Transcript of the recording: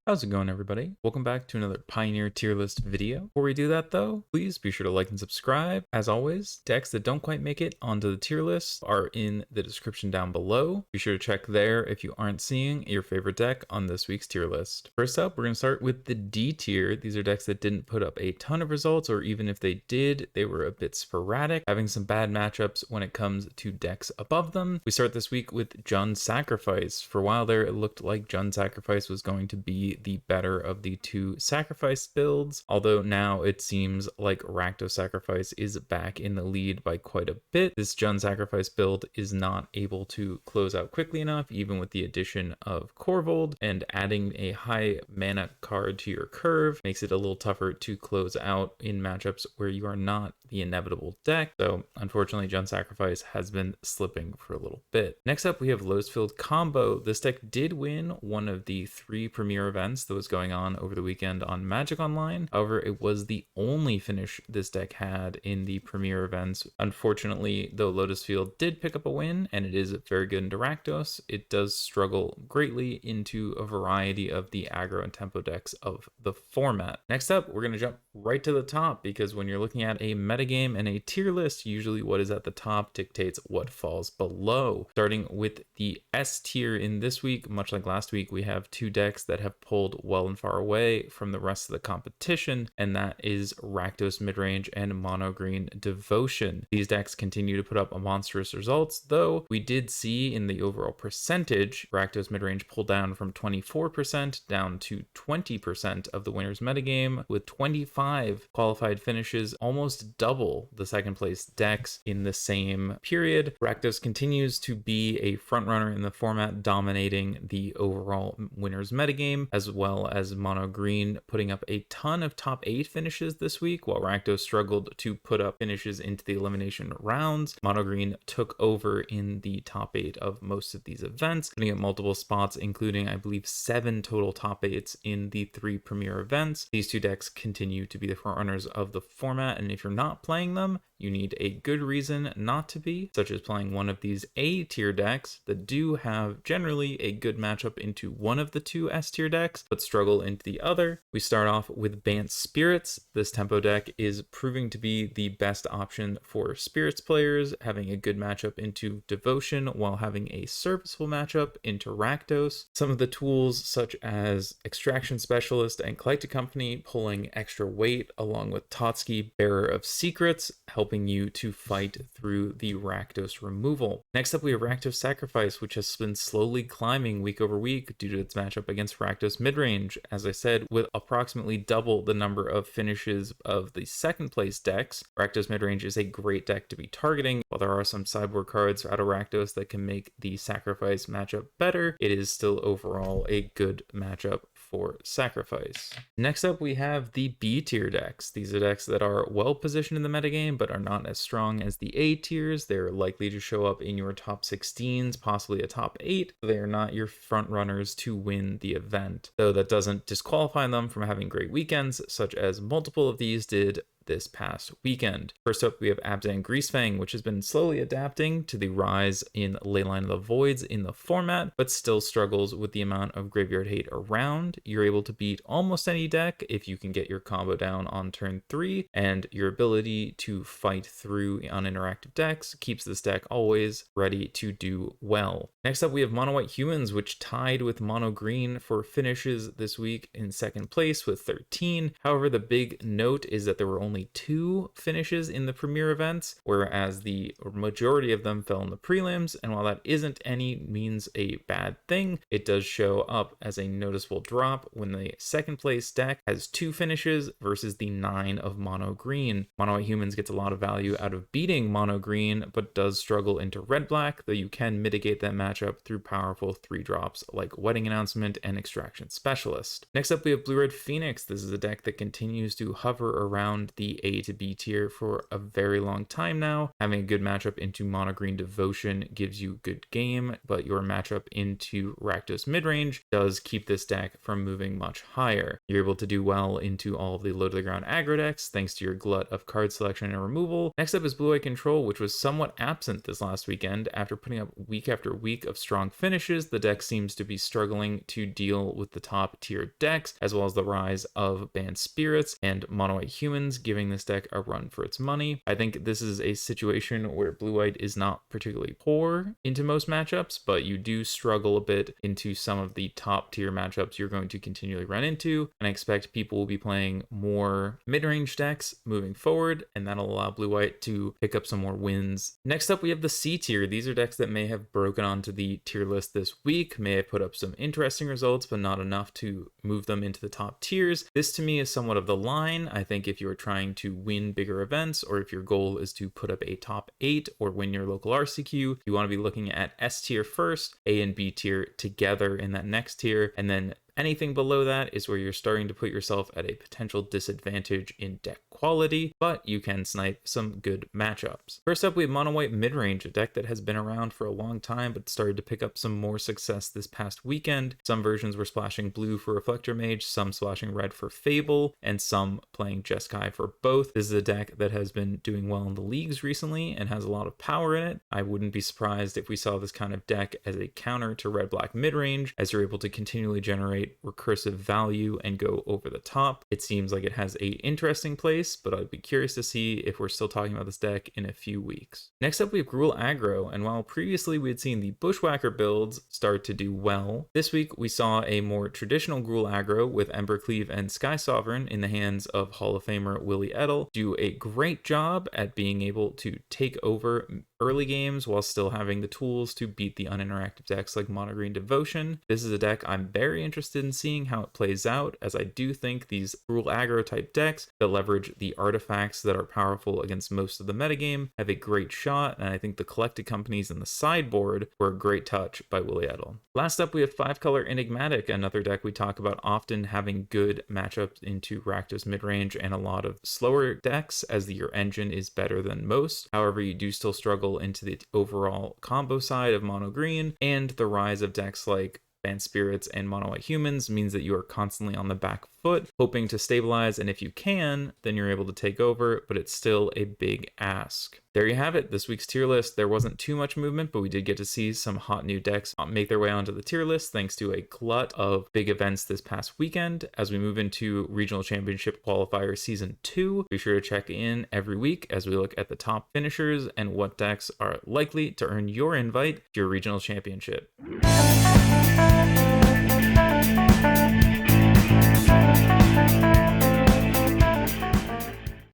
How's it going, everybody? Welcome back to another Pioneer tier list video. Before we do that though, please be sure to like and subscribe. As always, decks that don't quite make it onto the tier list are in the description down below. Be sure to check there if you aren't seeing your favorite deck on this week's tier list. First up, we're going to start with the D tier. These are decks that didn't put up a ton of results, or even if they did, they were a bit sporadic, having some bad matchups when it comes to decks above them. We start this week with Jund Sacrifice. For a while there, it looked like Jund Sacrifice was going to be the better of the two sacrifice builds, although now it seems like Rakdos Sacrifice is back in the lead by quite a bit. This Jund Sacrifice build is not able to close out quickly enough, even with the addition of Korvold, and adding a high mana card to your curve makes it a little tougher to close out in matchups where you are not the inevitable deck. So unfortunately, Jund Sacrifice has been slipping for a little bit. Next up, we have Lotus Field Combo. This deck did win one of the 3 premier events that was going on over the weekend on Magic Online. However, it was the only finish this deck had in the premier events. Unfortunately, though Lotus Field did pick up a win, and it is very good into Rakdos, it does struggle greatly into a variety of the aggro and tempo decks of the format. Next up, we're going to jump right to the top, because when you're looking at a metagame and a tier list, usually what is at the top dictates what falls below. Starting with the S tier in this week, much like last week, we have 2 decks that have pulled well and far away from the rest of the competition, and that is Rakdos Midrange and Mono Green Devotion. These decks continue to put up monstrous results, though we did see in the overall percentage, Rakdos Midrange pull down from 24% down to 20% of the winner's metagame, with 25 qualified finishes, almost double the second place decks in the same period. Rakdos continues to be a frontrunner in the format, dominating the overall winner's metagame, as well as Mono Green putting up a ton of top 8 finishes this week, while Rakdos struggled to put up finishes into the elimination rounds. Mono Green took over in the top 8 of most of these events, putting up multiple spots, including I believe 7 total top 8s in the 3 premier events. These 2 decks continue to be the frontrunners of the format, and if you're not playing them, you need a good reason not to be, such as playing one of these A tier decks that do have generally a good matchup into one of the 2 S tier decks, but struggle into the other. We start off with Bant Spirits. This tempo deck is proving to be the best option for Spirits players, having a good matchup into Devotion while having a serviceable matchup into Rakdos. Some of the tools such as Extraction Specialist and Collected Company pulling extra weight, along with Totsky, Bearer of Secrets, helping you to fight through the Rakdos removal. Next up, we have Rakdos Sacrifice, which has been slowly climbing week over week due to its matchup against Rakdos Midrange. As I said, with approximately double the number of finishes of the second place decks, Rakdos Midrange is a great deck to be targeting. While there are some sideboard cards out of Rakdos that can make the Sacrifice matchup better, it is still overall a good matchup for Sacrifice. Next up, we have the B tier decks. These are decks that are well positioned in the metagame, but are not as strong as the A tiers. They're likely to show up in your top 16s, possibly a top 8. They are not your front runners to win the event, though that doesn't disqualify them from having great weekends, such as multiple of these did this past weekend. First up, we have Abzan Greasefang, which has been slowly adapting to the rise in Leyline of the Voids in the format, but still struggles with the amount of graveyard hate around. You're able to beat almost any deck if you can get your combo down on turn 3, and your ability to fight through uninteractive decks keeps this deck always ready to do well. Next up, we have Mono White Humans, which tied with Mono Green for finishes this week in second place with 13. However, the big note is that there were only 2 finishes in the premier events, whereas the majority of them fell in the prelims, and while that isn't any means a bad thing, it does show up as a noticeable drop when the second place deck has 2 finishes versus the 9 of Mono Green. Mono White Humans gets a lot of value out of beating Mono Green, but does struggle into Red Black, though you can mitigate that matchup through powerful 3 drops like Wedding Announcement and Extraction Specialist. Next up, we have Blue Red Phoenix. This is a deck that continues to hover around the the A to B tier for a very long time now. Having a good matchup into Mono Green Devotion gives you good game, but your matchup into Rakdos midrange does keep this deck from moving much higher. You're able to do well into all of the low to the ground aggro decks thanks to your glut of card selection and removal. Next up is Blue-White Control, which was somewhat absent this last weekend. After putting up week after week of strong finishes, the deck seems to be struggling to deal with the top tier decks, as well as the rise of Banned Spirits and Mono-White Humans, giving this deck a run for its money. I think this is a situation where Blue-White is not particularly poor into most matchups, but you do struggle a bit into some of the top tier matchups you're going to continually run into, and I expect people will be playing more mid-range decks moving forward, and that'll allow Blue-White to pick up some more wins. Next up, we have the C tier. These are decks that may have broken onto the tier list this week, may have put up some interesting results, but not enough to move them into the top tiers. This to me is somewhat of the line. I think if you're trying to win bigger events, or if your goal is to put up a top 8 or win your local RCQ, you want to be looking at S tier first, A and B tier together in that next tier, and then anything below that is where you're starting to put yourself at a potential disadvantage in deck quality, but you can snipe some good matchups. First up, we have Mono-White Midrange, a deck that has been around for a long time but started to pick up some more success this past weekend. Some versions were splashing blue for Reflector Mage, some splashing red for Fable, and some playing Jeskai for both. This is a deck that has been doing well in the leagues recently and has a lot of power in it. I wouldn't be surprised if we saw this kind of deck as a counter to Red-Black Midrange, as you're able to continually generate recursive value and go over the top. It seems like it has a interesting place, but I'd be curious to see if we're still talking about this deck in a few weeks. Next up, we have Gruul Aggro, and while previously we had seen the Bushwhacker builds start to do well, this week we saw a more traditional Gruul Aggro with Embercleave and Sky Sovereign in the hands of Hall of Famer Willie Edel do a great job at being able to take over early games while still having the tools to beat the uninteractive decks like Mono Green Devotion. This is a deck I'm very interested in seeing how it plays out, as I do think these Gruul Aggro type decks that leverage the artifacts that are powerful against most of the metagame have a great shot, and I think the Collected Companies in the sideboard were a great touch by Willie Edel. Last up, we have 5-color Enigmatic, another deck we talk about often having good matchups into Rakdos midrange and a lot of slower decks, as your engine is better than most. However, you do still struggle into the overall combo side of Mono Green, and the rise of decks like Banned Spirits and Mono-White Humans means that you are constantly on the back foot, hoping to stabilize, and if you can, then you're able to take over, but it's still a big ask. There you have it, this week's tier list. There wasn't too much movement, but we did get to see some hot new decks make their way onto the tier list thanks to a glut of big events this past weekend. As we move into Regional Championship Qualifier Season 2, be sure to check in every week as we look at the top finishers and what decks are likely to earn your invite to your Regional Championship.